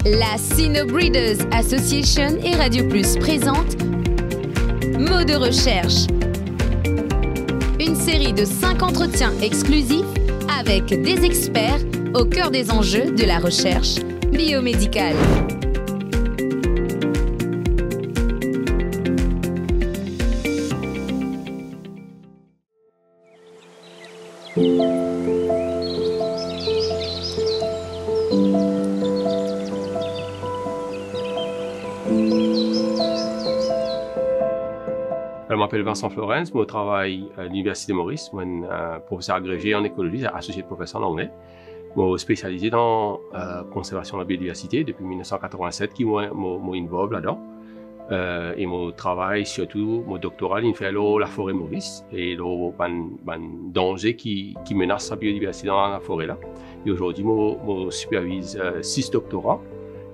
La Sino Breeders Association et Radio Plus présentent Mots de recherche. Une série de 5 entretiens exclusifs avec des experts au cœur des enjeux de la recherche biomédicale. Je m'appelle Vincent Florence, je travaille à l'Université de Maurice, je suis professeur agrégé en écologie, associé de professeur en anglais. Je suis spécialisé dans la conservation de la biodiversité depuis 1987, qui m'involve là-dedans. Et mon travail, surtout mon doctorat, il fait la forêt Maurice et le danger qui menace la biodiversité dans la forêt là. Et aujourd'hui, je supervise 6 doctorats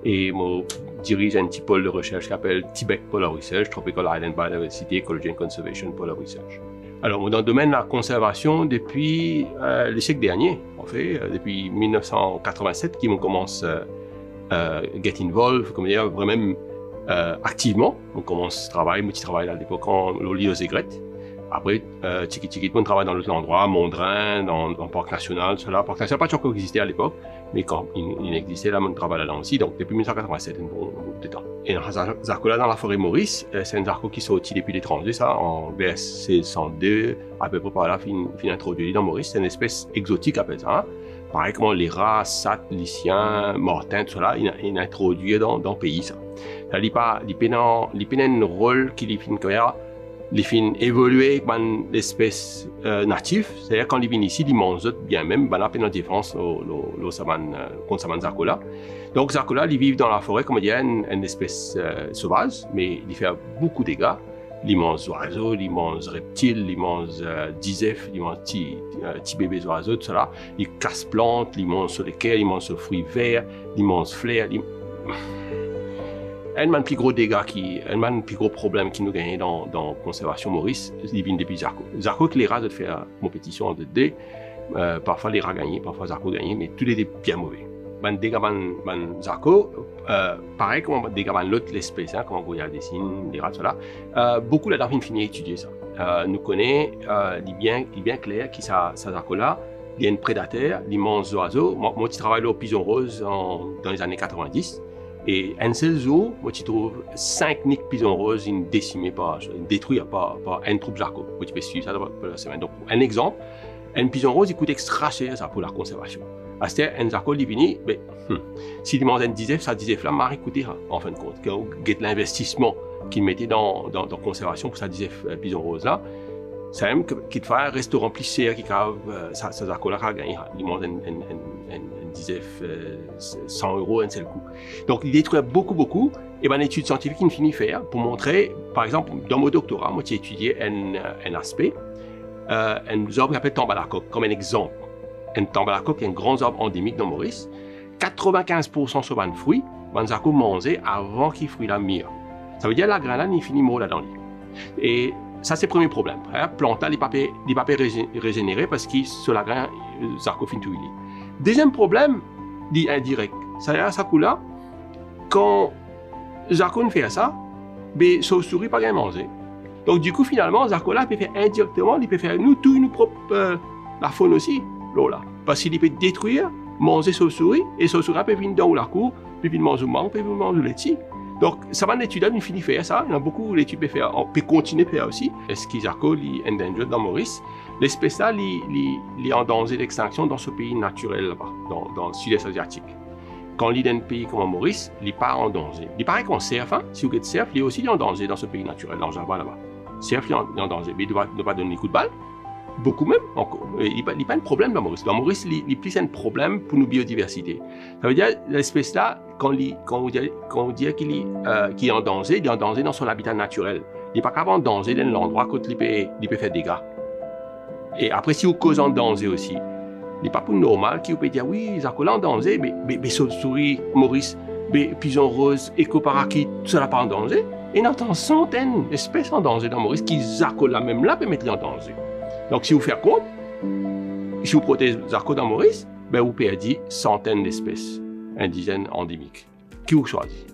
et je dirige un petit pôle de recherche qui s'appelle Tibet Polar Research, Tropical Island Biodiversity, Ecology and Conservation Polar Research. Alors, dans le domaine de la conservation, depuis le siècle dernier, en fait, depuis 1987, qui commence à get involved, comme dire, vraiment activement. On commence à travailler, à l'époque en l'île aux aigrettes. Après, tiki on travaille dans d'autres endroits, Mondrin, dans le parc national, cela. Le parc national n'a pas encore existé à l'époque, mais quand il existait, là, on travaille là-dedans aussi. Donc, depuis 1987, un bon bout de temps. Et dans ces arcs-là, dans la forêt Maurice, c'est un arc qui sont sortis depuis l'étranger, ça, en BSC 102, à peu près par là, fin introduit dans Maurice. C'est une espèce exotique, appelle ça. Hein? Pareil comme les rats, sat, lyciens, mortins, tout cela, il introduit dans le pays, ça. Il pas un rôle qui fin les fin évoluer comme l'espèce native, c'est-à-dire quand ils viennent ici, ils mangent bien même, ben la peine en défense contre saman zarcola. Donc zarcola, ils vivent dans la forêt comme dire une espèce sauvage, mais ils font beaucoup de dégâts. Ils mangent oiseaux, ils mangent reptiles, ils mangent disef, ils mangent petits bébés oiseaux, tout cela. Ils cassent plantes, ils mangent sur les quais, ils mangent sur les fruits verts, ils mangent fleurs. Un des plus gros dégâts, un des plus gros problèmes qui nous gagnent dans la conservation Maurice, c'est depuis Zarco. Zarco, les rats de faire compétition en 2D, parfois les rats gagnent, parfois Zarco gagnent, mais tous les dégâts bien mauvais. Les dégâts de Zarco, pareil comme les dégâts de l'autre espèce, hein, comme Goya dessine, les rats, cela, beaucoup là-dedans finissent à étudier ça. Nous connaissons, il est bien clair que ce Zarco-là, il y a un prédateur, il mange des oiseaux. Moi, je travaille au Pigeon Rose dans les années 90. Et un seul jour, moi, tu trouves 5 nids pigeons roses décimés détruits par un troupe Zarco. Tu peux suivre ça dans la semaine. Donc, un exemple, un pigeon rose, il coûte extra cher ça, pour la conservation. À ce un Zarco, il vient, mais s'il mange un disef, ça disef là, m'a coûté en fin de compte. Quand l'investissement qu'il mettait dans la conservation pour sa disef pigeon rose là, c'est même qu'il te fait un restaurant plus cher qui ça Zarco là, gagné. Il mange un disef 100 € un seul coup. Donc, il détruit beaucoup. Et une étude scientifique qui finit faire pour montrer, par exemple, dans mon doctorat, moi, j'ai étudié un aspect, un arbre qui s'appelle tambalacoque, comme un exemple. Un tambalacoque est un grand arbre endémique dans Maurice. 95% sur un fruit, les arbres mangés avant qu'il fruit la mire. Ça veut dire que la granade, il finit mort là-dedans. Et ça, c'est le premier problème. La plante, il ne peut pas régénérer parce que sur la graine, les arbres finissent tout. Deuxième problème, dit indirect. C'est-à-dire, ça là, quand Zarco fait ça, les chauves-souris ne peuvent pas manger. Donc, du coup, finalement, Zarco là peut faire indirectement, il peut faire nous propre la faune aussi, là. Parce qu'il peut détruire, manger les chauves-souris, et les chauves-souris peuvent venir dans la cour, puis manger le mangue, puis manger le lait. Donc, ça va l'étude, il finit faire ça. Il y a beaucoup d'études à faire. On peut continuer à faire aussi. Est-ce que Zarco est endangered dans Maurice? L'espèce là, il est en danger d'extinction dans ce pays naturel là-bas, dans le sud-est asiatique. Quand il est dans un pays comme Maurice, il n'est pas en danger. Il paraît qu'on surfe, hein? Si vous êtes surf, il est aussi en danger dans ce pays naturel, dans le Java là-bas. Surf, il est en danger. Mais il ne doit pas donner des coups de balle. Beaucoup même, encore. Il n'y a pas de problème dans Maurice. Dans Maurice, il y a plus un problème pour nos biodiversité. Ça veut dire, l'espèce là, quand on dit qu'il est en danger, il est en danger dans son habitat naturel. Il n'est pas qu'avant en danger dans l'endroit où il peut faire des dégâts. Et après, si vous causez en danger aussi, il n'est pas pour normal qui vous peut dire, oui, Zarco là en danger, mais chauves-souris, Maurice, pigeons roses, éco-parakeets, tout ça n'est pas en danger. Et il y a tant centaines d'espèces en danger dans Maurice qui, Zarco là même là, peut mettre en danger. Donc, si vous faites compte, si vous protégez Zarco dans Maurice, vous perdez centaines d'espèces indigènes endémiques. Qui vous choisit?